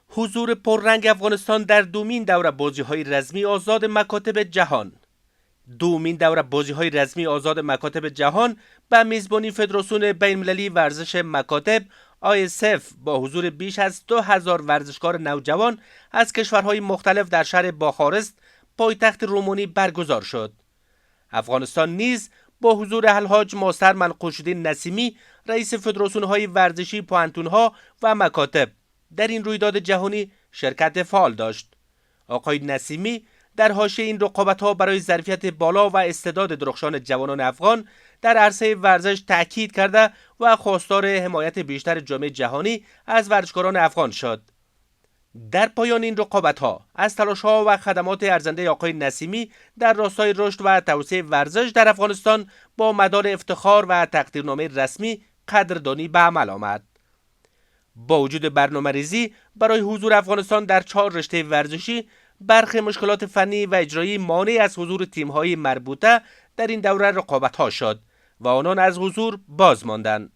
حضور پررنگ افغانستان در دومین دوره بازی‌های رسمی آزاد مکاتب جهان. دومین دوره بازی‌های رسمی آزاد مکاتب جهان به میزبانی فدراسیون بین‌المللی ورزش مکاتب ISF با حضور بیش از 2000 ورزشکار نوجوان از کشورهای مختلف در شهر باخارست پایتخت رومانی برگزار شد. افغانستان نیز با حضور الحاج ماستر منقوش‌الدین نسیمی رئیس فدراسیون‌های ورزشی پوهنتون‌ها و مکاتب در این رویداد جهانی شرکت فعال داشت. آقای نسیمی در حاشیه این رقابت‌ها برای ظرفیت بالا و استعداد درخشان جوانان افغان در عرصه ورزش تاکید کرده و خواستار حمایت بیشتر جامعه جهانی از ورزشکاران افغان شد. در پایان این رقابت‌ها از تلاش‌ها و خدمات ارزنده آقای نسیمی در راستای رشد و توسعه ورزش در افغانستان با مدال افتخار و تقدیرنامه رسمی قدردانی به عمل آمد. با وجود برنامه‌ریزی برای حضور افغانستان در 4 رشته ورزشی، برخی مشکلات فنی و اجرایی مانع از حضور تیم‌های مربوطه در این دوره رقابت‌ها شد و آنان از حضور باز ماندند.